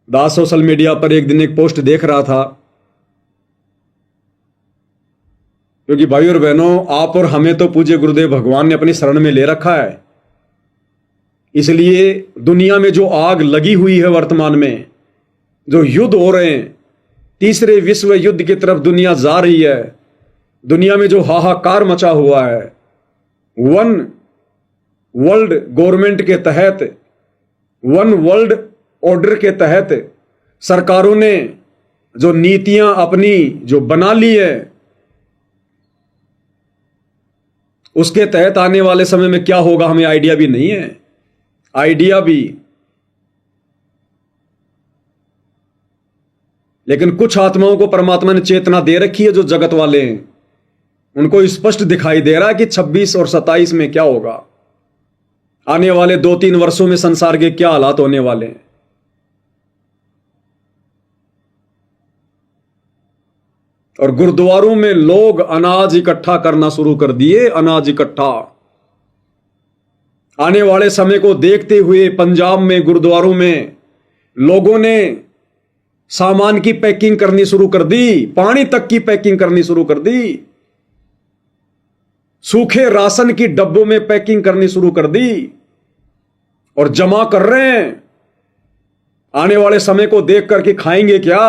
दास social media पर एक दिन एक पोस्ट देख रहा था, क्योंकि भाई और बहनों, आप और हमें तो पूज्य गुरुदेव भगवान ने अपनी शरण में ले रखा है। इसलिए दुनिया में जो आग लगी हुई है, वर्तमान में जो युद्ध हो रहे हैं, तीसरे विश्व युद्ध की तरफ दुनिया जा रही है, दुनिया में जो हाहाकार मचा हुआ है, वन वर्ल्ड गवर्नमेंट के तहत, वन वर्ल्ड ऑर्डर के तहत सरकारों ने जो नीतियां अपनी जो बना ली है, उसके तहत आने वाले समय में क्या होगा हमें आइडिया भी नहीं है। आइडिया भी, लेकिन कुछ आत्माओं को परमात्मा ने चेतना दे रखी है, जो जगत वाले हैं उनको स्पष्ट दिखाई दे रहा है कि 26 और 27 में क्या होगा, आने वाले 2-3 वर्षों में संसार के क्या हालात होने वाले हैं। और गुरुद्वारों में लोग अनाज इकट्ठा करना शुरू कर दिए, अनाज इकट्ठा। आने वाले समय को देखते हुए पंजाब में गुरुद्वारों में लोगों ने सामान की पैकिंग करनी शुरू कर दी, पानी तक की पैकिंग करनी शुरू कर दी, सूखे राशन की डब्बों में पैकिंग करनी शुरू कर दी और जमा कर रहे हैं। आने वाले समय को देख करके खाएंगे क्या।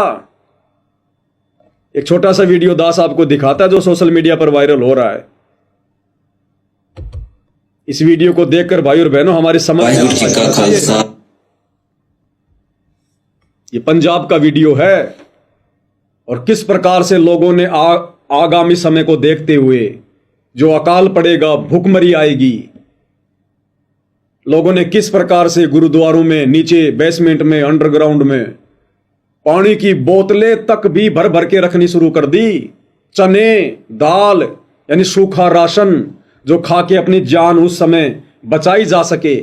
एक छोटा सा वीडियो दास आपको दिखाता है जो सोशल मीडिया पर वायरल हो रहा है। इस वीडियो को देखकर भाई और बहनों हमारी समझ में, ये पंजाब का वीडियो है और किस प्रकार से लोगों ने आगामी समय को देखते हुए जो अकाल पड़ेगा, भूखमरी आएगी, लोगों ने किस प्रकार से गुरुद्वारों में नीचे बेसमेंट में, अंडरग्राउंड में पानी की बोतलें तक भी भर भर के रखनी शुरू कर दी। चने, दाल यानी सूखा राशन जो खा के अपनी जान उस समय बचाई जा सके।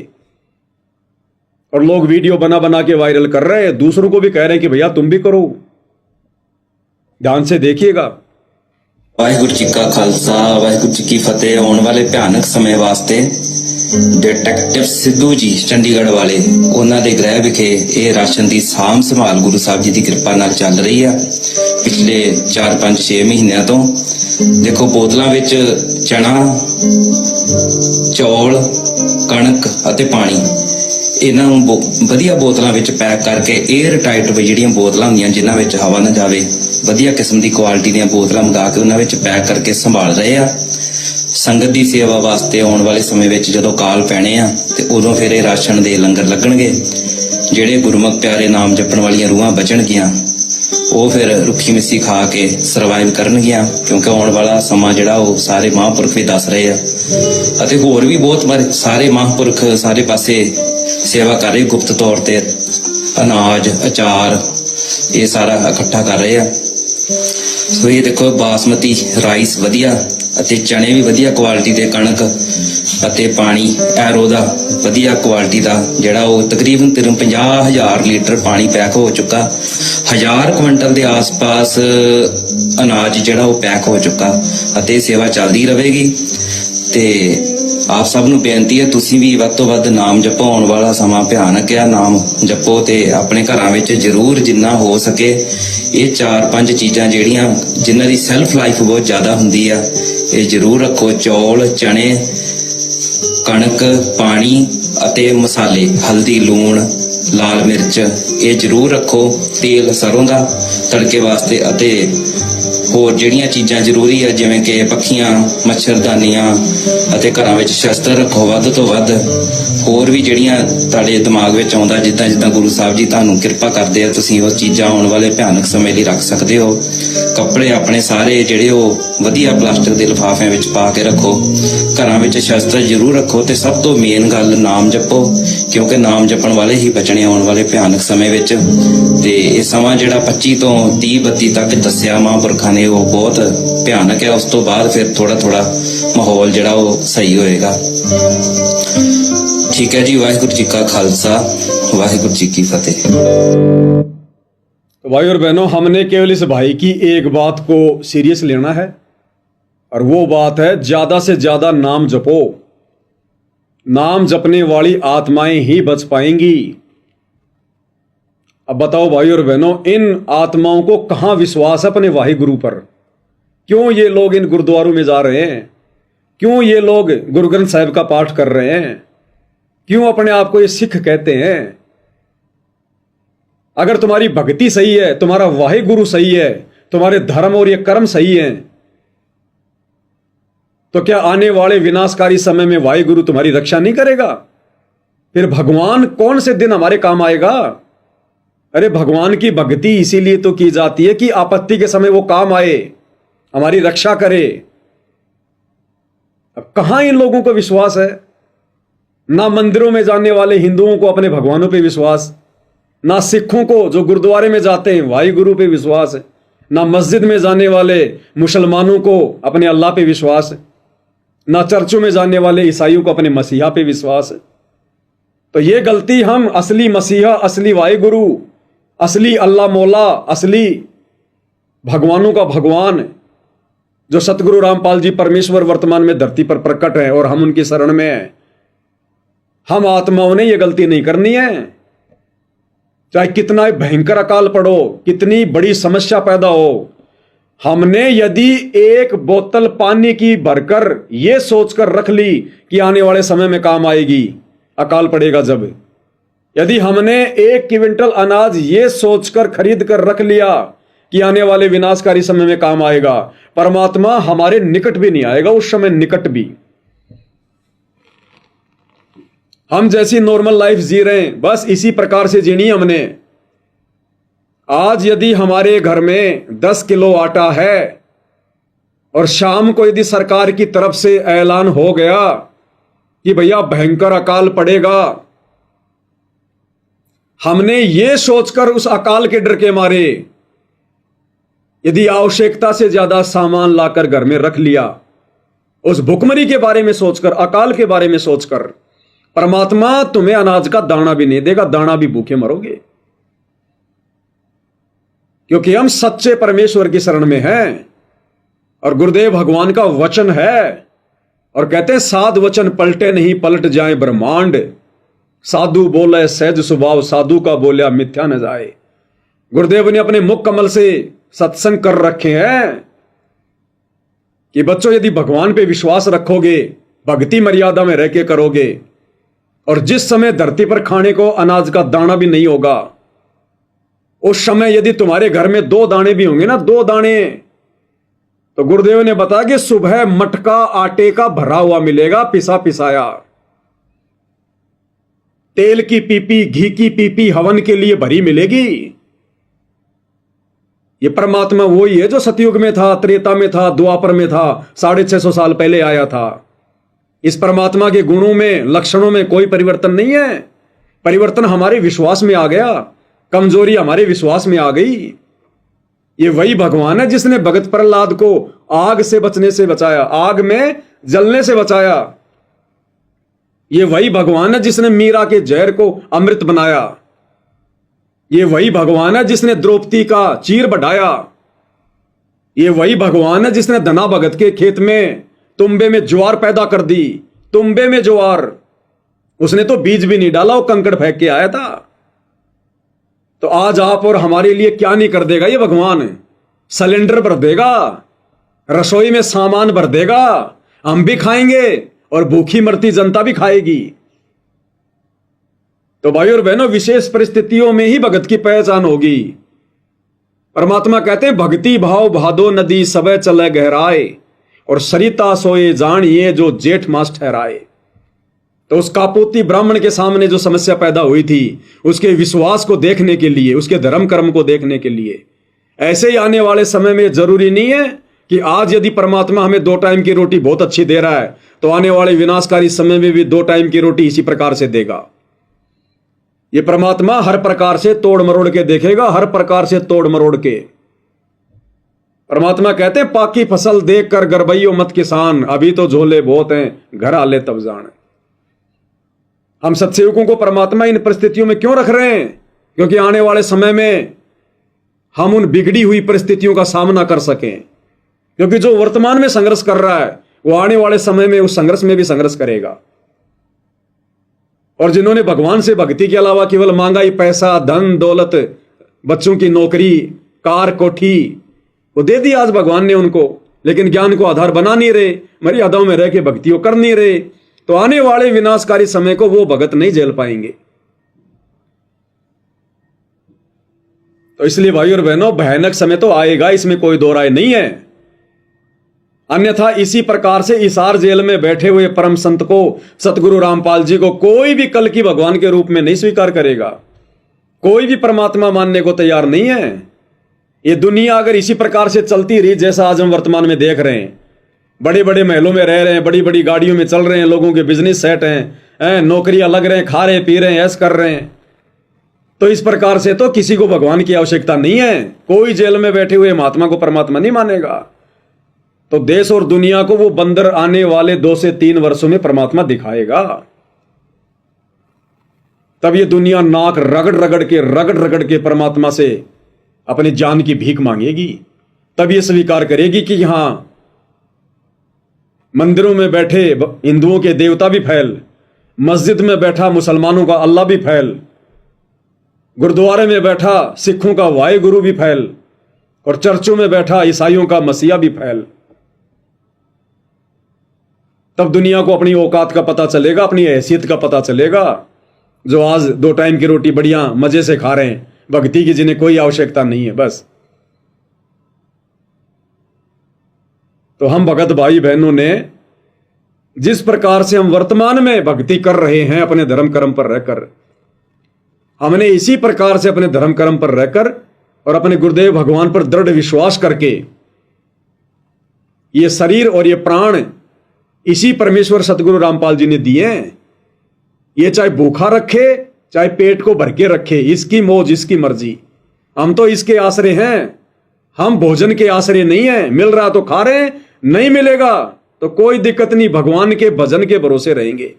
और लोग वीडियो बना बना के वायरल कर रहे हैं, दूसरों को भी कह रहे हैं कि भैया तुम भी करो। ध्यान से देखिएगा। वाहिगुरु जी का खालसा, वाहिगुरु जी की फतेह। आने वाले भयानक समय वास्ते डिटेक्टिव सिद्धू जी चंडीगढ़ वाले ਉਹਨਾਂ ਦੇ ਗ੍ਰਹਿ ਵਿਖੇ ਇਹ ਰਾਸ਼ਨ ਦੀ ਸਾਂਭ ਸੰਭਾਲ ਗੁਰੂ ਸਾਹਿਬ ਜੀ ਦੀ ਕਿਰਪਾ ਨਾਲ ਚੱਲ ਰਹੀ ਆ ਪਿਛਲੇ 4-5-6 ਮਹੀਨਿਆਂ ਤੋਂ। ਦੇਖੋ ਬੋਤਲਾਂ ਵਿੱਚ ਚਣਾ, ਚੌਲ, ਕਣਕ ਅਤੇ ਪਾਣੀ ਇਹਨਾਂ ਨੂੰ ਵਧੀਆ ਬੋਤਲਾਂ ਵਿੱਚ ਪੈਕ ਕਰਕੇ 에ਅਰ ਟਾਈਟ ਜਿਹੜੀਆਂ ਬੋਤਲਾਂ ਹੁੰਦੀਆਂ ਜਿਨ੍ਹਾਂ ਵਿੱਚ ਹਵਾ ਨਾ ਜਾਵੇ, ਵਧੀਆ ਕਿਸਮ ਦੀ ਕੁਆਲਿਟੀ ਦੀਆਂ ਬੋਤਲਾਂ ਮੰਗਾ ਕੇ ਉਹਨਾਂ ਵਿੱਚ ਪੈਕ ਕਰਕੇ ਸੰਭਾਲ ਰਹੇ ਆ। ਸੰਗਤ ਦੀ ਸੇਵਾ ਵਾਸਤੇ ਆਉਣ ਵਾਲੇ ਸਮੇਂ ਵਿੱਚ ਜਦੋਂ ਕਾਲ ਪੈਣੇ ਆ ਤੇ ਉਦੋਂ ਫਿਰ ਇਹ ਰਾਸ਼ਨ ਦੇ ਲੰਗਰ ਲੱਗਣਗੇ। ਜਿਹੜੇ ਗੁਰਮੁਖ ਪਿਆਰੇ ਨਾਮ ਜਪਣ ਵਾਲੀਆਂ ਰੂਹਾਂ ਬਚਣਗੀਆਂ ਉਹ ਫਿਰ ਰੁੱਖੀ ਮਿੱਸੀ ਖਾ ਕੇ ਸਰਵਾਈਵ ਕਰਨਗੀਆਂ, ਕਿਉਂਕਿ ਆਉਣ ਵਾਲਾ ਸਮਾਂ ਜਿਹੜਾ ਉਹ ਸਾਰੇ ਮਹਾਂਪੁਰਖ ਵੀ ਦੱਸ ਰਹੇ ਆ ਅਤੇ ਹੋਰ ਵੀ ਬਹੁਤ ਸਾਰੇ ਮਹਾਂਪੁਰਖ ਸਾਰੇ ਪਾਸੇ ਸੇਵਾ ਕਰ ਰਹੇ ਗੁਪਤ ਤੌਰ ਤੇ ਅਨਾਜ, ਅਚਾਰ ਇਹ ਸਾਰਾ ਇਕੱਠਾ ਕਰ ਰਹੇ ਆ। ਸੋ ਇਹ ਦੇਖੋ ਬਾਸਮਤੀ ਰਾਈਸ ਵਧੀਆ ਅਤੇ ਚਣੇ ਵੀ ਵਧੀਆ ਕੁਆਲਿਟੀ ਦੇ, ਕਣਕ ਅਤੇ ਪਾਣੀ ਐਰੋ ਦਾ ਵਧੀਆ ਕੁਆਲਿਟੀ ਦਾ ਜਿਹੜਾ ਉਹ ਤਕਰੀਬਨ 50,000 ਲੀਟਰ ਪਾਣੀ ਪੈਕ ਹੋ ਚੁੱਕਾ। 1000 ਕੁਇੰਟਲ ਦੇ ਆਸ-ਪਾਸ ਅਨਾਜ ਜਿਹੜਾ ਉਹ ਪੈਕ ਹੋ ਚੁੱਕਾ ਅਤੇ ਸੇਵਾ ਚੱਲਦੀ ਰਹੇਗੀ। ਤੇ ਆਪ ਸਭ ਨੂੰ ਬੇਨਤੀ ਹੈ ਤੁਸੀਂ ਵੀ ਵੱਧ ਤੋਂ ਵੱਧ ਨਾਮ ਜਪੋ। ਆਉਣ ਵਾਲਾ ਸਮਾਂ ਭਿਆਨਕ ਹੈ, ਨਾਮ ਜਪੋ ਤੇ ਆਪਣੇ ਘਰਾਂ ਵਿੱਚ ਜ਼ਰੂਰ ਜਿੰਨਾ ਹੋ ਸਕੇ ਇਹ 4-5 ਚੀਜ਼ਾਂ ਜਿਹੜੀਆਂ ਜਿਨ੍ਹਾਂ ਦੀ ਸੈਲਫ ਲਾਈਫ ਬਹੁਤ ਜ਼ਿਆਦਾ ਹੁੰਦੀ ਆ ਇਹ ਜ਼ਰੂਰ ਰੱਖੋ। ਚੌਲ, ਚਣੇ, ਕਣਕ, ਪਾਣੀ ਅਤੇ ਮਸਾਲੇ, ਹਲਦੀ, ਲੂਣ, ਲਾਲ ਮਿਰਚ ਇਹ ਜ਼ਰੂਰ ਰੱਖੋ। ਤੇਲ ਸਰੋਂ ਦਾ ਤੜਕੇ ਵਾਸਤੇ ਅਤੇ ਹੋਰ ਜਿਹੜੀਆਂ ਚੀਜ਼ਾਂ ਜ਼ਰੂਰੀ ਆ ਜਿਵੇਂ ਕਿ ਪੱਖੀਆਂ, ਮੱਛਰਦਾਨੀਆਂ ਅਤੇ ਘਰਾਂ ਵਿੱਚ ਸ਼ਸਤਰ ਰੱਖੋ ਵੱਧ ਤੋਂ ਵੱਧ। ਹੋਰ ਵੀ ਜਿਹੜੀਆਂ ਤੁਹਾਡੇ ਦਿਮਾਗ ਵਿੱਚ ਆਉਂਦਾ, ਜਿੱਦਾਂ ਜਿੱਦਾਂ ਗੁਰੂ ਸਾਹਿਬ ਜੀ ਤੁਹਾਨੂੰ ਕਿਰਪਾ ਕਰਦੇ ਆ ਤੁਸੀਂ ਉਹ ਚੀਜ਼ਾਂ ਆਉਣ ਵਾਲੇ ਭਿਆਨਕ ਸਮੇਂ ਲਈ ਰੱਖ ਸਕਦੇ ਹੋ। ਕੱਪੜੇ ਆਪਣੇ ਸਾਰੇ ਜਿਹੜੇ ਉਹ ਵਧੀਆ ਪਲਾਸਟਿਕ ਦੇ ਲਿਫਾਫਿਆਂ ਵਿੱਚ ਪਾ ਕੇ ਰੱਖੋ। ਘਰਾਂ ਵਿੱਚ ਸ਼ਸਤਰ ਜ਼ਰੂਰ ਰੱਖੋ ਤੇ ਸਭ ਤੋਂ ਮੇਨ ਗੱਲ ਨਾਮ ਜਪੋ, ਕਿਉਂਕਿ ਨਾਮ ਜਪਣ ਵਾਲੇ ਹੀ ਬਚਣੇ ਆਉਣ ਵਾਲੇ ਭਿਆਨਕ ਸਮੇਂ ਵਿੱਚ। ਤੇ ਇਹ ਸਮਾਂ ਜਿਹੜਾ 25 ਤੋਂ 30-32 ਤੱਕ ਦੱਸਿਆ ਮਹਾਂਪੁਰਖਾਂ ਨੇ ਉਹ ਬਹੁਤ ਭਿਆਨਕ ਹੈ। ਉਸ ਤੋਂ ਬਾਅਦ ਫਿਰ ਥੋੜਾ ਮਾਹੌਲ ਜਿਹੜਾ ਉਹ ਸਹੀ ਹੋਏਗਾ। ठीक है जी। वाहिगुरु जी का खालसा, वाहिगुरु जी की फतेह। तो भाई और बहनों, हमने केवल इस भाई की एक बात को सीरियस लेना है और वो बात है ज्यादा से ज्यादा नाम जपो। नाम जपने वाली आत्माएं ही बच पाएंगी। अब बताओ भाई और बहनों, इन आत्माओं को कहां विश्वास है अपने वाहि गुरु पर? क्यों ये लोग इन गुरुद्वारों में जा रहे हैं? क्यों ये लोग गुरु ग्रंथ साहिब का पाठ कर रहे हैं? क्यों अपने आप को ये सिख कहते हैं? अगर तुम्हारी भक्ति सही है, तुम्हारा वाहि गुरु सही है, तुम्हारे धर्म और ये कर्म सही है, तो क्या आने वाले विनाशकारी समय में वाहि गुरु तुम्हारी रक्षा नहीं करेगा? फिर भगवान कौन से दिन हमारे काम आएगा? अरे भगवान की भक्ति इसीलिए तो की जाती है कि आपत्ति के समय वो काम आए, हमारी रक्षा करे। अब कहां इन लोगों को विश्वास है? ना मंदिरों में जाने वाले हिंदुओं को अपने भगवानों पे विश्वास, ना सिखों को जो गुरुद्वारे में जाते हैं वाहि गुरु पे विश्वास है, ना मस्जिद में जाने वाले मुसलमानों को अपने अल्लाह पे विश्वास है, ना चर्चों में जाने वाले ईसाइयों को अपने मसीहा पे विश्वास है। तो ये गलती हम असली मसीहा, असली वाहि गुरु, असली अल्लाह मौला, असली भगवानों का भगवान जो सतगुरु रामपाल जी परमेश्वर वर्तमान में धरती पर प्रकट है और हम उनकी शरण में हैं, हम आत्माओं ने यह गलती नहीं करनी है। चाहे कितना भयंकर अकाल पड़ो, कितनी बड़ी समस्या पैदा हो, हमने यदि एक बोतल पानी की भरकर यह सोचकर रख ली कि आने वाले समय में काम आएगी, अकाल पड़ेगा जब, यदि हमने 1 क्विंटल अनाज ये सोचकर खरीद कर रख लिया कि आने वाले विनाशकारी समय में काम आएगा, परमात्मा हमारे निकट भी नहीं आएगा उस समय, निकट भी। हम जैसी नॉर्मल लाइफ जी रहे हैं, बस इसी प्रकार से जीनी हमने। आज यदि हमारे घर में 10 किलो आटा है और शाम को यदि सरकार की तरफ से ऐलान हो गया कि भैया भयंकर अकाल पड़ेगा, हमने ये सोचकर उस अकाल के डर के मारे यदि आवश्यकता से ज्यादा सामान लाकर घर में रख लिया, उस भुखमरी के बारे में सोचकर, अकाल के बारे में सोचकर, परमात्मा तुम्हें अनाज का दाना भी नहीं देगा, दाना भी भूखे मरोगे। क्योंकि हम सच्चे परमेश्वर की शरण में हैं और गुरुदेव भगवान का वचन है और कहते हैं साध वचन पलटे नहीं पलट जाए ब्रह्मांड, साधु बोले सहज स्वभाव, साधु का बोलिया मिथ्या न जाए। गुरुदेव ने अपने मुख कमल से सत्संग कर रखे हैं कि बच्चों यदि भगवान पे विश्वास रखोगे, भक्ति मर्यादा में रह के करोगे, और जिस समय धरती पर खाने को अनाज का दाना भी नहीं होगा, उस समय यदि तुम्हारे घर में 2 दाने भी होंगे ना, 2 दाने, तो गुरुदेव ने बताया कि सुबह मटका आटे का भरा हुआ मिलेगा, पिसा पिसाया, तेल की पीपी, घी की पीपी हवन के लिए भरी मिलेगी। ये परमात्मा वही है जो सतयुग में था, त्रेता में था, द्वापर में था, 650 साल पहले आया था। इस परमात्मा के गुणों में, लक्षणों में कोई परिवर्तन नहीं है। परिवर्तन हमारे विश्वास में आ गया, कमजोरी हमारे विश्वास में आ गई। ये वही भगवान है जिसने भगत प्रहलाद को आग से बचने से बचाया, आग में जलने से बचाया। ये वही भगवान है जिसने मीरा के जहर को अमृत बनाया। ये वही भगवान है जिसने द्रौपदी का चीर बढ़ाया। ये वही भगवान है जिसने धना भगत के खेत में तुम्बे में ज्वार पैदा कर दी, तुम्बे में ज्वार। उसने तो बीज भी नहीं डाला, वो कंकड़ फेंक के आया था। तो आज आप और हमारे लिए क्या नहीं कर देगा ये भगवान? सिलेंडर भर देगा, रसोई में सामान भर देगा, हम भी खाएंगे और भूखी मरती जनता भी खाएगी। तो भाई और बहनों, विशेष परिस्थितियों में ही भगत की पहचान होगी। परमात्मा कहते हैं भक्ति भाव भादो नदी सबे चले गहराए, और सरिता सोए जानिए जो जेठ मास ठहराए। तो उस कापोती ब्राह्मण के सामने जो समस्या पैदा हुई थी, उसके विश्वास को देखने के लिए, उसके धर्म कर्म को देखने के लिए, ऐसे ही आने वाले समय में जरूरी नहीं है कि आज यदि परमात्मा हमें 2 टाइम की रोटी बहुत अच्छी दे रहा है, तो आने वाले विनाशकारी समय में भी 2 टाइम की रोटी इसी प्रकार से देगा। ये परमात्मा हर प्रकार से तोड़ मरोड़ के देखेगा, हर प्रकार से तोड़ मरोड़ के। परमात्मा कहते हैं पाकी फसल देख कर गरबैयो मत किसान, अभी तो झोले बहुत हैं घर आले तब जान। हम सत्सेवकों को परमात्मा इन परिस्थितियों में क्यों रख रहे हैं? क्योंकि आने वाले समय में हम उन बिगड़ी हुई परिस्थितियों का सामना कर सकें। क्योंकि जो वर्तमान में संघर्ष कर रहा है, वो आने वाले समय में उस संघर्ष में भी संघर्ष करेगा। और जिन्होंने भगवान से भक्ति के अलावा केवल मांगा ही पैसा, धन दौलत, बच्चों की नौकरी, कार, कोठी, वो दे दी आज भगवान ने उनको, लेकिन ज्ञान को आधार बना नहीं रहे, मर्यादाओं में रह के भक्तियों कर नहीं रहे, तो आने वाले विनाशकारी समय को वो भगत नहीं झेल पाएंगे। तो इसलिए भाई और बहनों, भयानक समय तो आएगा, इसमें कोई दो राय नहीं है। अन्यथा इसी प्रकार से इसार जेल में बैठे हुए परम संत को, सतगुरु रामपाल जी को, कोई भी कल की भगवान के रूप में नहीं स्वीकार करेगा। कोई भी परमात्मा मानने को तैयार नहीं है। ये दुनिया अगर इसी प्रकार से चलती रही जैसा आज हम वर्तमान में देख रहे हैं, बड़े बड़े महलों में रह रहे हैं, बड़ी बड़ी गाड़ियों में चल रहे हैं, लोगों के बिजनेस सेट हैं, नौकरियां लग रहे हैं, खा रहे पी रहे हैं, ऐश कर रहे हैं, तो इस प्रकार से तो किसी को भगवान की आवश्यकता नहीं है। कोई जेल में बैठे हुए महात्मा को परमात्मा नहीं मानेगा। तो देश और दुनिया को वो बंदर आने वाले 2 से 3 वर्षों में परमात्मा दिखाएगा। तब ये दुनिया नाक रगड़ रगड़ के परमात्मा से अपनी जान की भीख मांगेगी। तब ये स्वीकार करेगी कि यहां मंदिरों में बैठे हिंदुओं के देवता भी फैल, मस्जिद में बैठा मुसलमानों का अल्लाह भी फैल, गुरुद्वारे में बैठा सिखों का वाहे गुरु भी फैल, और चर्चों में बैठा ईसाइयों का मसीहा भी फैल। तब दुनिया को अपनी औकात का पता चलेगा, अपनी हैसियत का पता चलेगा। जो आज 2 टाइम की रोटी बढ़िया मजे से खा रहे हैं, भक्ति की जिन्हें कोई आवश्यकता नहीं है बस। तो हम भगत भाई बहनों ने जिस प्रकार से हम वर्तमान में भक्ति कर रहे हैं अपने धर्म कर्म पर रहकर, हमने इसी प्रकार से अपने धर्म कर्म पर रहकर और अपने गुरुदेव भगवान पर दृढ़ विश्वास करके ये शरीर और ये प्राण इसी परमेश्वर सतगुरु रामपाल जी ने दिए हैं। ये चाहे भूखा रखे चाहे पेट को भर के रखे, इसकी मौज इसकी मर्जी। हम तो इसके आश्रय हैं, हम भोजन के आश्रय नहीं है। मिल रहा तो खा रहे हैं, नहीं मिलेगा तो कोई दिक्कत नहीं, भगवान के भजन के भरोसे रहेंगे।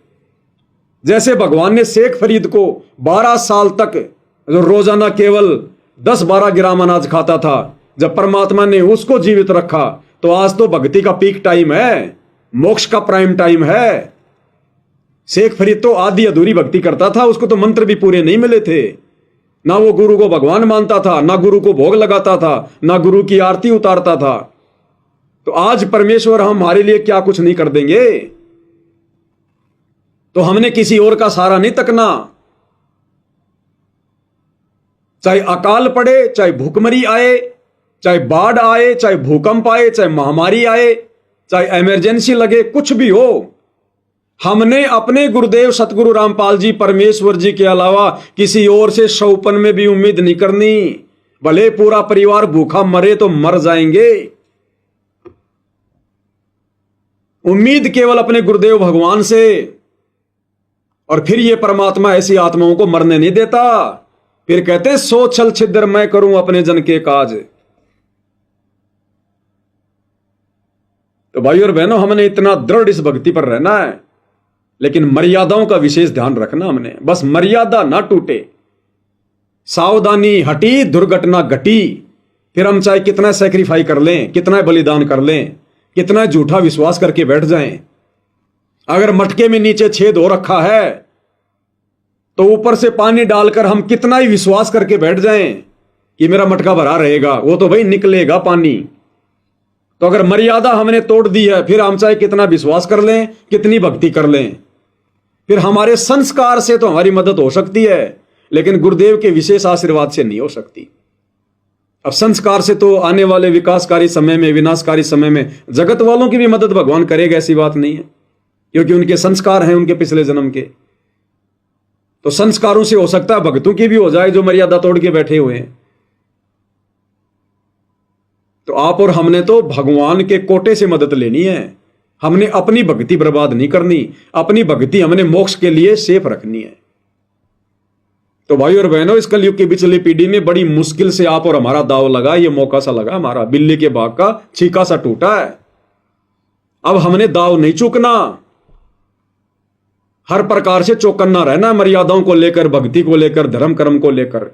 जैसे भगवान ने शेख फरीद को 12 साल तक रोजाना केवल 10-12 ग्राम अनाज खाता था, जब परमात्मा ने उसको जीवित रखा, तो आज तो भक्ति का पीक टाइम है, मोक्ष का प्राइम टाइम है। शेख फरीद तो आधी अधूरी भक्ति करता था, उसको तो मंत्र भी पूरे नहीं मिले थे। ना वो गुरु को भगवान मानता था, ना गुरु को भोग लगाता था, ना गुरु की आरती उतारता था। तो आज परमेश्वर हमारे लिए क्या कुछ नहीं कर देंगे। तो हमने किसी और का सहारा नहीं तकना। चाहे अकाल पड़े, चाहे भूखमरी आए, चाहे बाढ़ आए, चाहे भूकंप आए, चाहे महामारी आए, चाहे इमरजेंसी लगे, कुछ भी हो, हमने अपने गुरुदेव सतगुरु रामपाल जी परमेश्वर जी के अलावा किसी और से शौपन में भी उम्मीद नहीं करनी। भले पूरा परिवार भूखा मरे तो मर जाएंगे। उम्मीद केवल अपने गुरुदेव भगवान से। और फिर ये परमात्मा ऐसी आत्माओं को मरने नहीं देता। फिर कहते सो छल छिद्र मैं करूं अपने जन के काज। तो भाई और बहनों, हमने इतना दृढ़ इस भक्ति पर रहना है, लेकिन मर्यादाओं का विशेष ध्यान रखना। हमने बस मर्यादा ना टूटे, सावधानी हटी दुर्घटना घटी। फिर हम चाहे कितना सैक्रिफाई कर लें, कितना बलिदान कर लें, कितना झूठा विश्वास करके बैठ जाएं, अगर मटके में नीचे छेद हो रखा है तो ऊपर से पानी डालकर हम कितना ही विश्वास करके बैठ जाएं कि मेरा मटका भरा रहेगा, वो तो भाई निकलेगा पानी। तो अगर मर्यादा हमने तोड़ दी है, फिर हम चाहे कितना विश्वास कर लें, कितनी भक्ति कर लें, फिर हमारे संस्कार से तो हमारी मदद हो सकती है, लेकिन गुरुदेव के विशेष आशीर्वाद से नहीं हो सकती। अब संस्कार से तो आने वाले विकासकारी समय में, विनाशकारी समय में जगत वालों की भी मदद भगवान करेगा, ऐसी बात नहीं है, क्योंकि उनके संस्कार हैं उनके पिछले जन्म के। तो संस्कारों से हो सकता है भक्तों की भी हो जाए जो मर्यादा तोड़ के बैठे हुए हैं। तो आप और हमने तो भगवान के कोटे से मदद लेनी है। हमने अपनी भक्ति बर्बाद नहीं करनी, अपनी भक्ति हमने मोक्ष के लिए सेफ रखनी है। तो भाई और बहनों, इस कलयुग की पिछली पीढ़ी में बड़ी मुश्किल से आप और हमारा दाव लगा, ये मौका सा लगा हमारा, बिल्ली के बाग का छीका सा टूटा है। अब हमने दाव नहीं चूकना, हर प्रकार से चौकन्ना रहना, मर्यादाओं को लेकर, भक्ति को लेकर, धर्म कर्म को लेकर।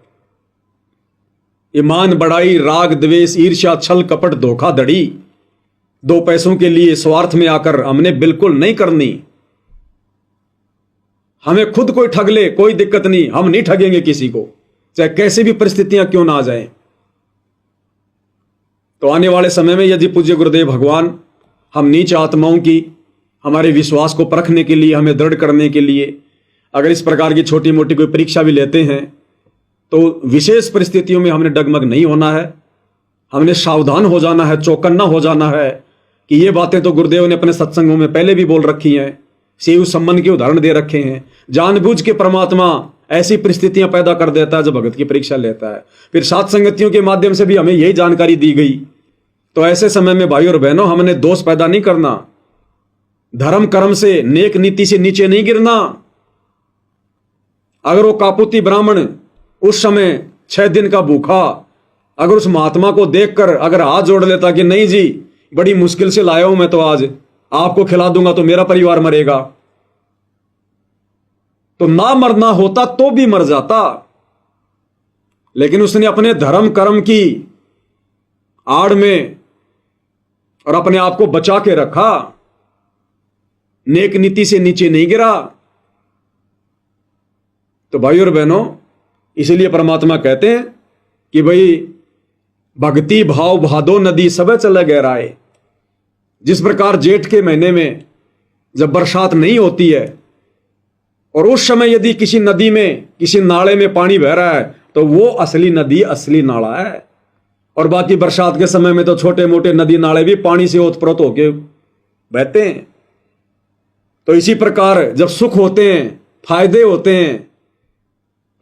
ईमान बढ़ाई, राग द्वेष, ईर्ष्या, छल कपट, धोखाधड़ी, 2 पैसों के लिए स्वार्थ में आकर हमने बिल्कुल नहीं करनी। हमें खुद कोई ठग ले कोई दिक्कत नहीं, हम नहीं ठगेंगे किसी को, चाहे कैसी भी परिस्थितियां क्यों ना आ जाएं। तो आने वाले समय में यदि पूज्य गुरुदेव भगवान हम नीच आत्माओं की हमारे विश्वास को परखने के लिए, हमें दृढ़ करने के लिए अगर इस प्रकार की छोटी मोटी कोई परीक्षा भी लेते हैं तो विशेष परिस्थितियों में हमने डगमग नहीं होना है, हमने सावधान हो जाना है, चौकन्ना हो जाना है कि ये बातें तो गुरुदेव ने अपने सत्संगों में पहले भी बोल रखी हैं, शिव सम्मन के उदाहरण दे रखे हैं। जानबूझ के परमात्मा ऐसी परिस्थितियां पैदा कर देता है जब भगत की परीक्षा लेता है। फिर सात संगतियों के माध्यम से भी हमें यही जानकारी दी गई। तो ऐसे समय में भाई और बहनों, हमने दोष पैदा नहीं करना, धर्म कर्म से, नेक नीति से नीचे नहीं गिरना। अगर वो कापुती ब्राह्मण उस समय 6 दिन का भूखा अगर उस महात्मा को देखकर अगर हाथ जोड़ लेता कि नहीं जी बड़ी मुश्किल से लाया हूं मैं, तो आज आपको खिला दूंगा तो मेरा परिवार मरेगा, तो ना मरना होता तो भी मर जाता। लेकिन उसने अपने धर्म कर्म की आड़ में और अपने आप को बचा के रखा, नेक नीति से नीचे नहीं गिरा। तो भाई और बहनों, इसलिए परमात्मा कहते हैं कि भाई भक्ति भाव भादो नदी सब चले गहराए। जिस प्रकार जेठ के महीने में जब बरसात नहीं होती है और उस समय यदि किसी नदी में, किसी नाले में पानी बह रहा है तो वो असली नदी, असली नाला है। और बाकी बरसात के समय में तो छोटे मोटे नदी नाले भी पानी से ओतप्रोत होके बहते हैं। तो इसी प्रकार जब सुख होते हैं, फायदे होते हैं,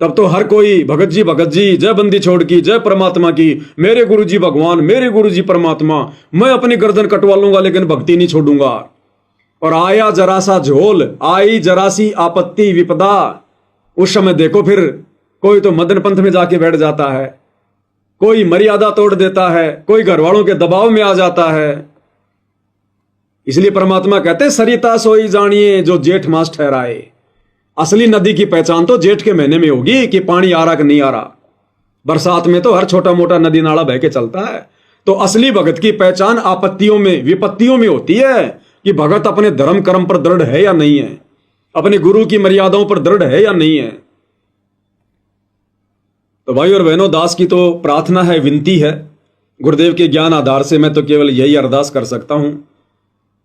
तब तो हर कोई भगत जी, जय बंदी छोड़ की, जय परमात्मा की, मेरे गुरु जी भगवान, मेरे गुरु जी परमात्मा, मैं अपनी गर्दन कटवा लूंगा लेकिन भक्ति नहीं छोड़ूंगा। और आया जरा सा झोल, आई जरा सी आपत्ति विपदा, उस समय देखो फिर कोई तो मदन पंथ में जाके बैठ जाता है, कोई मर्यादा तोड़ देता है, कोई घर वालों के दबाव में आ जाता है। इसलिए परमात्मा कहते हैं सरिता सोई जानिए जो जेठ मास ठहराए। असली नदी की पहचान तो जेठ के महीने में होगी कि पानी आ रहा कि नहीं आ रहा। बरसात में तो हर छोटा मोटा नदी नाला बह के चलता है। तो असली भगत की पहचान आपत्तियों में, विपत्तियों में होती है कि भगत अपने धर्म कर्म पर दृढ़ है या नहीं है, अपने गुरु की मर्यादाओं पर दृढ़ है या नहीं है। तो भाई और बहनों, दास की तो प्रार्थना है, विनती है, गुरुदेव के ज्ञान आधार से मैं तो केवल यही अरदास कर सकता हूं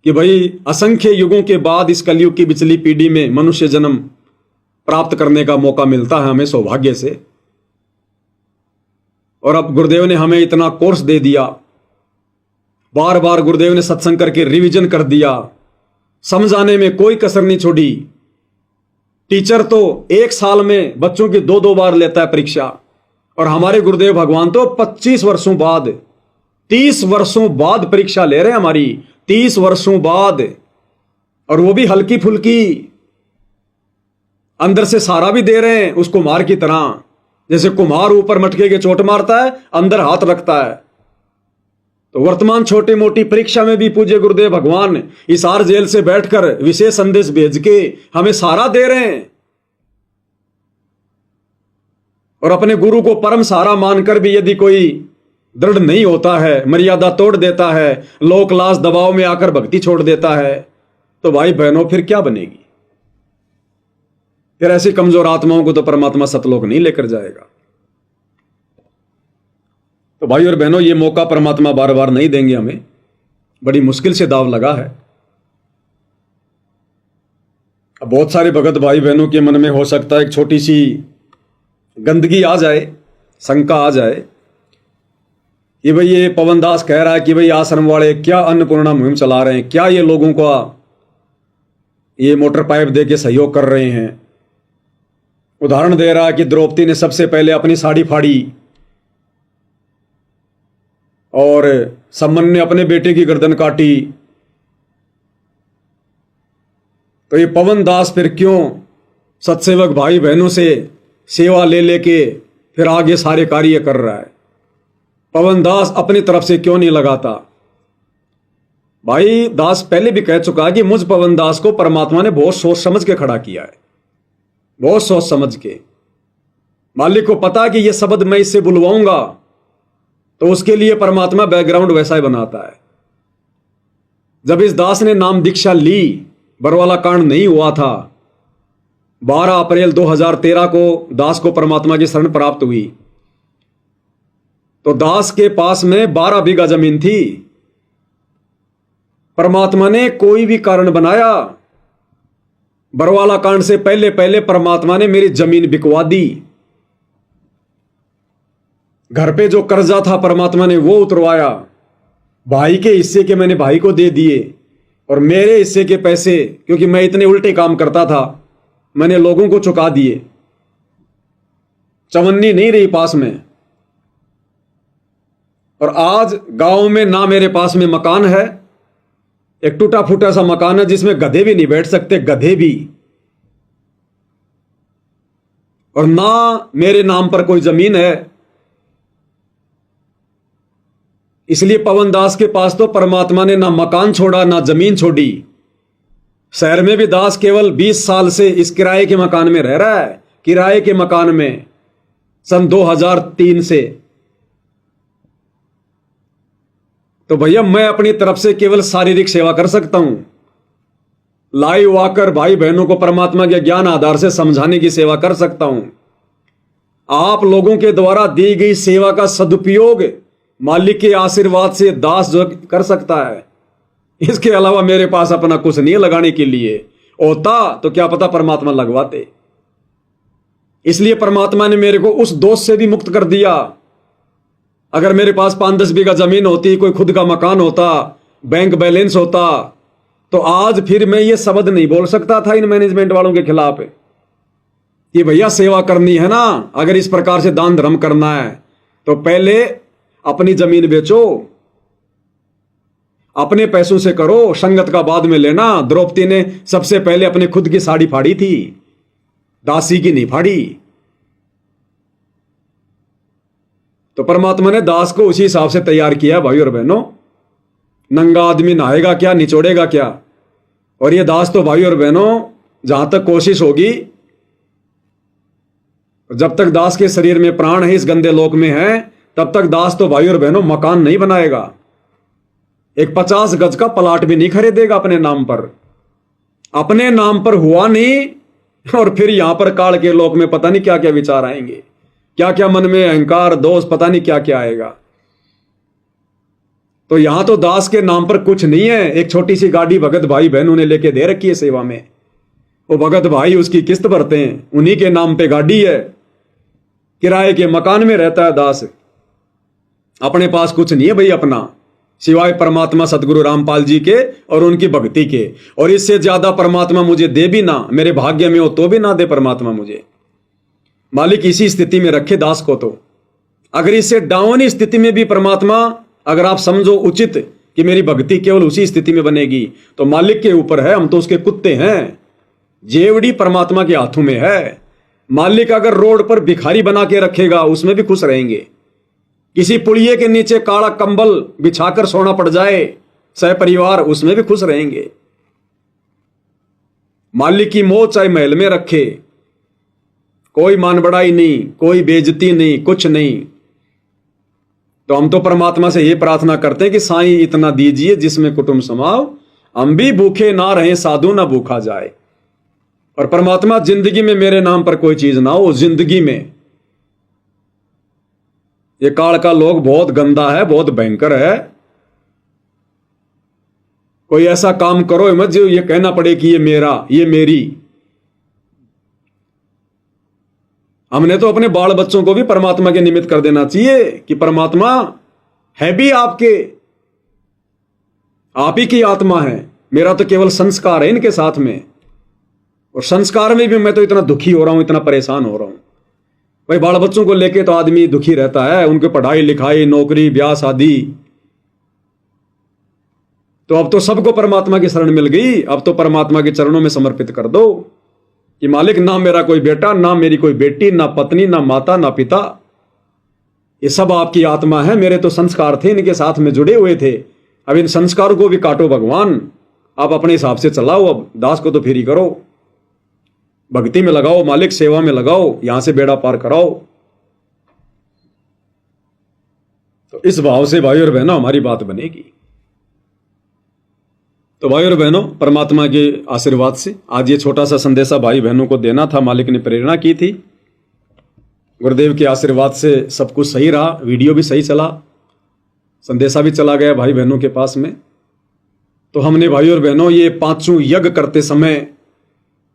कि भाई असंख्य युगों के बाद इस कलयुग की बिचली पीढ़ी में मनुष्य जन्म प्राप्त करने का मौका मिलता है हमें सौभाग्य से। और अब गुरुदेव ने हमें इतना कोर्स दे दिया, बार बार गुरुदेव ने सत्संग करके रिवीजन कर दिया, समझाने में कोई कसर नहीं छोड़ी। टीचर तो 1 साल में बच्चों की 2-2 बार लेता है परीक्षा, और हमारे गुरुदेव भगवान तो 25 वर्षों बाद, 30 वर्षों बाद परीक्षा ले रहे हैं हमारी, 30 वर्षों बाद, और वो भी हल्की फुल्की, अंदर से सारा भी दे रहे हैं उस कुम्हार की तरह। जैसे कुम्हार ऊपर मटके के चोट मारता है, अंदर हाथ रखता है। तो वर्तमान छोटी मोटी परीक्षा में भी पूज्य गुरुदेव भगवान हिसार जेल से बैठकर विशेष संदेश भेज के हमें सारा दे रहे हैं। और अपने गुरु को परम सहारा मानकर भी यदि कोई दृढ़ नहीं होता है, मर्यादा तोड़ देता है, लोक लाज दबाव में आकर भक्ति छोड़ देता है, तो भाई बहनों फिर क्या बनेगी? फिर ऐसी कमजोर आत्माओं को तो परमात्मा सतलोक नहीं लेकर जाएगा। तो भाई और बहनों, ये मौका परमात्मा बार बार नहीं देंगे हमें, बड़ी मुश्किल से दाव लगा है। अब बहुत सारे भगत भाई बहनों के मन में हो सकता है एक छोटी सी गंदगी आ जाए, शंका आ जाए कि भाई ये पवन दास कह रहा है कि भाई आश्रम वाले क्या अन्नपूर्णा मुहिम चला रहे हैं, क्या ये लोगों को ये मोटर पाइप दे के सहयोग कर रहे हैं। उदाहरण दे रहा है कि द्रौपदी ने सबसे पहले अपनी साड़ी फाड़ी और सम्मन ने अपने बेटे की गर्दन काटी। तो ये पवन दास फिर क्यों सत्सेवक भाई बहनों से सेवा ले लेके फिर आगे सारे कार्य कर रहा है? पवन दास अपनी तरफ से क्यों नहीं लगाता? भाई दास पहले भी कह चुका है कि मुझ पवन दास को परमात्मा ने बहुत सोच समझ के खड़ा किया है, बहुत सोच समझ के। मालिक को पता कि यह शब्द मैं इससे बुलवाऊंगा, तो उसके लिए परमात्मा बैकग्राउंड वैसा ही बनाता है। जब इस दास ने नाम दीक्षा ली, बरवाला कांड नहीं हुआ था, 12 अप्रैल 2013 को दास को परमात्मा की शरण प्राप्त हुई। तो दास के पास में 12 बीघा जमीन थी। परमात्मा ने कोई भी कारण बनाया, बरवाला कांड से पहले पहले परमात्मा ने मेरी जमीन बिकवा दी। घर पे जो कर्जा था परमात्मा ने वो उतरवाया। भाई के हिस्से के मैंने भाई को दे दिए, और मेरे हिस्से के पैसे, क्योंकि मैं इतने उल्टे काम करता था, मैंने लोगों को चुका दिए। चवन्नी नहीं रही पास में। और आज गांव में ना मेरे पास में मकान है, एक टूटा फूटा सा मकान है जिसमें गधे भी नहीं बैठ सकते, गधे भी। और ना मेरे नाम पर कोई जमीन है। इसलिए पवन दास के पास तो परमात्मा ने ना मकान छोड़ा ना जमीन छोड़ी। शहर में भी दास केवल 20 साल से इस किराए के मकान में रह रहा है, किराए के मकान में, सन 2003 से। तो भैया मैं अपनी तरफ से केवल शारीरिक सेवा कर सकता हूं, लाइव आकर भाई बहनों को परमात्मा के ज्ञान आधार से समझाने की सेवा कर सकता हूं। आप लोगों के द्वारा दी गई सेवा का सदुपयोग मालिक के आशीर्वाद से दास जो कर सकता है। इसके अलावा मेरे पास अपना कुछ नहीं लगाने के लिए, होता तो क्या पता परमात्मा लगवाते। इसलिए परमात्मा ने मेरे को उस दोष से भी मुक्त कर दिया। अगर मेरे पास 5-10 बीघा जमीन होती, कोई खुद का मकान होता, बैंक बैलेंस होता, तो आज फिर मैं ये शब्द नहीं बोल सकता था इन मैनेजमेंट वालों के खिलाफ कि भैया सेवा करनी है ना, अगर इस प्रकार से दान धर्म करना है तो पहले अपनी जमीन बेचो, अपने पैसों से करो, संगत का बाद में लेना। द्रौपदी ने सबसे पहले अपने खुद की साड़ी फाड़ी थी, दासी की नहीं फाड़ी। तो परमात्मा ने दास को उसी हिसाब से तैयार किया। भाई और बहनों, नंगा आदमी नहाएगा क्या, निचोड़ेगा क्या? और ये दास तो भाई और बहनों, जहां तक कोशिश होगी, जब तक दास के शरीर में प्राण है, इस गंदे लोक में है, तब तक दास तो भाई और बहनों मकान नहीं बनाएगा, एक 50 गज का प्लाट भी नहीं खरीदेगा अपने नाम पर। अपने नाम पर हुआ नहीं, और फिर यहां पर काल के लोक में पता नहीं क्या क्या विचार आएंगे, क्या क्या मन में अहंकार दोष पता नहीं क्या क्या आएगा। तो यहां तो दास के नाम पर कुछ नहीं है। एक छोटी सी गाड़ी भगत भाई बहनों ने लेके दे रखी है सेवा में, वो भगत भाई उसकी किस्त भरते हैं, उन्हीं के नाम पे गाड़ी है, किराए के मकान में रहता है दास। अपने पास कुछ नहीं है भाई अपना, सिवाय परमात्मा सतगुरु रामपाल जी के और उनकी भक्ति के। और इससे ज्यादा परमात्मा मुझे दे भी ना, मेरे भाग्य में हो तो भी ना दे परमात्मा मुझे। मालिक इसी स्थिति में रखे दास को। तो अगर इससे डाउन स्थिति में भी परमात्मा, अगर आप समझो उचित कि मेरी भक्ति केवल उसी स्थिति में बनेगी, तो मालिक के ऊपर है, हम तो उसके कुत्ते हैं। जेवड़ी परमात्मा के हाथों में है। मालिक अगर रोड पर भिखारी बना के रखेगा, उसमें भी खुश रहेंगे। किसी पुड़िये के नीचे काला कंबल बिछाकर सोना पड़ जाए सह परिवार, उसमें भी खुश रहेंगे। मालिक की मोह चाहे महल में रखे, कोई मान बढ़ाई नहीं, कोई बेइज्जती नहीं, कुछ नहीं। तो हम तो परमात्मा से ये प्रार्थना करते हैं कि साईं इतना दीजिए जिसमें कुटुंब समाओ, हम भी भूखे ना रहे, साधु ना भूखा जाए। और परमात्मा जिंदगी में मेरे नाम पर कोई चीज ना हो, जिंदगी में। ये काल का लोग बहुत गंदा है, बहुत भयंकर है। कोई ऐसा काम करो मत जो ये कहना पड़े कि ये मेरा, ये मेरी। हमने तो अपने बाल बच्चों को भी परमात्मा के निमित्त कर देना चाहिए कि परमात्मा है भी आपके, आप ही की आत्मा है, मेरा तो केवल संस्कार है इनके साथ में। और संस्कार में भी मैं तो इतना दुखी हो रहा हूं, इतना परेशान हो रहा हूं। भाई बाल बच्चों को लेके तो आदमी दुखी रहता है, उनके पढ़ाई लिखाई, नौकरी, ब्याह शादी। तो अब तो सबको परमात्मा की शरण मिल गई, अब तो परमात्मा के चरणों में समर्पित कर दो कि मालिक, ना मेरा कोई बेटा, ना मेरी कोई बेटी, ना पत्नी, ना माता, ना पिता, ये सब आपकी आत्मा है। मेरे तो संस्कार थे, इनके साथ में जुड़े हुए थे। अब इन संस्कारों को भी काटो भगवान, आप अपने हिसाब से चलाओ। अब दास को तो फ्री करो, भक्ति में लगाओ, मालिक सेवा में लगाओ, यहां से बेड़ा पार कराओ। तो इस भाव से भाई और बहनों हमारी बात बनेगी। तो भाई और बहनों, परमात्मा के आशीर्वाद से आज ये छोटा सा संदेशा भाई बहनों को देना था। मालिक ने प्रेरणा की थी, गुरुदेव के आशीर्वाद से सब कुछ सही रहा, वीडियो भी सही चला, संदेशा भी चला गया भाई बहनों के पास में। तो हमने भाई और बहनों ये पांचों यज्ञ करते समय,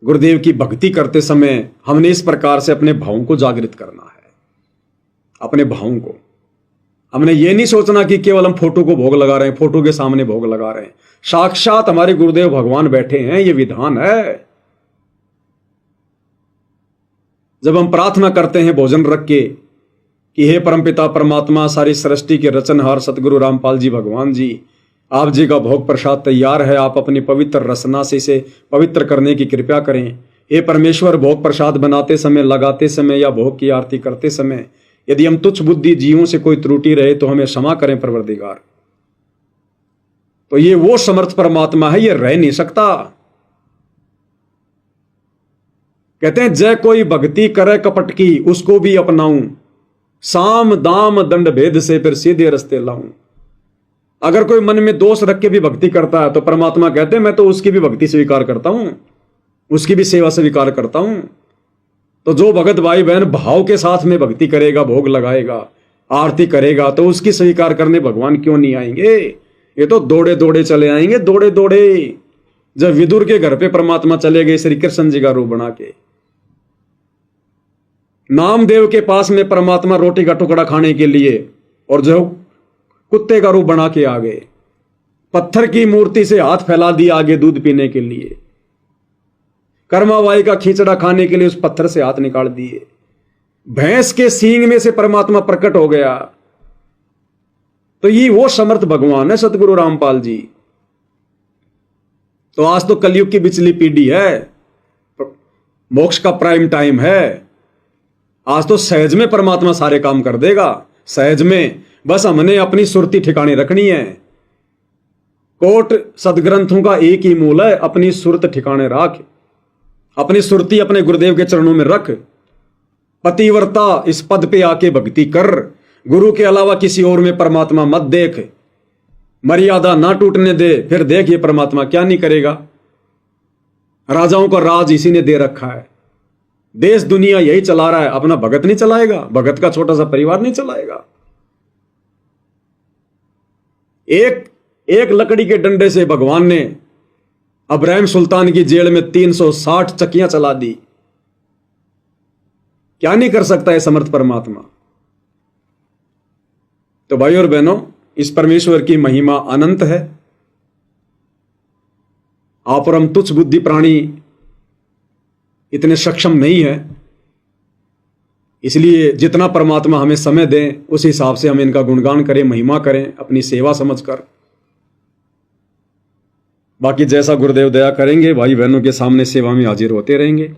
गुरुदेव की भक्ति करते समय, हमने इस प्रकार से अपने भावों को जागृत करना है। अपने भावों को हमने ये नहीं सोचना कि केवल हम फोटो को भोग लगा रहे हैं, फोटो के सामने भोग लगा रहे हैं। साक्षात हमारे गुरुदेव भगवान बैठे हैं, ये विधान है। जब हम प्रार्थना करते हैं भोजन रख के कि हे परमपिता परमात्मा, सारी सृष्टि के रचनहार सतगुरु रामपाल जी भगवान जी, आप जी का भोग प्रसाद तैयार है, आप अपनी पवित्र रसना से इसे पवित्र करने की कृपा करें। हे परमेश्वर, भोग प्रसाद बनाते समय, लगाते समय या भोग की आरती करते समय यदि हम तुच्छ बुद्धि जीवों से कोई त्रुटि रहे तो हमें क्षमा करें परवरदिगार। तो ये वो समर्थ परमात्मा है, ये रह नहीं सकता। कहते हैं जय कोई भक्ति करे कपट की, उसको भी अपनाऊं, साम दाम दंड भेद से फिर सीधे रस्ते लाऊं। अगर कोई मन में दोष रख के भी भक्ति करता है तो परमात्मा कहते हैं मैं तो उसकी भी भक्ति स्वीकार करता हूं, उसकी भी सेवा स्वीकार करता हूं। तो जो भगत भाई बहन भाव के साथ में भक्ति करेगा, भोग लगाएगा, आरती करेगा, तो उसकी स्वीकार करने भगवान क्यों नहीं आएंगे? ये तो दौड़े दौड़े चले आएंगे, दौड़े दौड़े। जब विदुर के घर पे परमात्मा चले गए श्री कृष्ण जी का रूप बना के, नामदेव के पास में परमात्मा रोटी का टुकड़ा खाने के लिए, और जो कुत्ते का रूप बना के आ गए, पत्थर की मूर्ति से हाथ फैला दिया आगे दूध पीने के लिए, कर्माबाई का खिचड़ा खाने के लिए उस पत्थर से हाथ निकाल दिए, भैंस के सींग में से परमात्मा प्रकट हो गया। तो ये वो समर्थ भगवान है सतगुरु रामपाल जी। तो आज तो कलयुग की बिचली पीढ़ी है, मोक्ष का प्राइम टाइम है। आज तो सहज में परमात्मा सारे काम कर देगा, सहज में। बस हमने अपनी सुरती ठिकाने रखनी है। कोट सदग्रंथों का एक ही मूल है, अपनी सुरत ठिकाने रख, अपनी सुरती अपने गुरुदेव के चरणों में रख। पतिव्रता इस पद पे आके भक्ति कर, गुरु के अलावा किसी और में परमात्मा मत देख, मर्यादा ना टूटने दे, फिर देख ये परमात्मा क्या नहीं करेगा। राजाओं का राज इसी ने दे रखा है, देश दुनिया यही चला रहा है, अपना भगत नहीं चलाएगा, भगत का छोटा सा परिवार नहीं चलाएगा। एक लकड़ी के डंडे से भगवान ने अब्राहिम सुल्तान की जेल में 360 चक्कियां चला दी। क्या नहीं कर सकता है समर्थ परमात्मा। तो भाई और बहनों, इस परमेश्वर की महिमा अनंत है। आप और हम तुच्छ बुद्धि प्राणी इतने सक्षम नहीं है, इसलिए जितना परमात्मा हमें समय दें उस हिसाब से हम इनका गुणगान करें, महिमा करें, अपनी सेवा समझकर। बाकी जैसा गुरुदेव दया करेंगे भाई बहनों के सामने सेवा में हाजिर होते रहेंगे।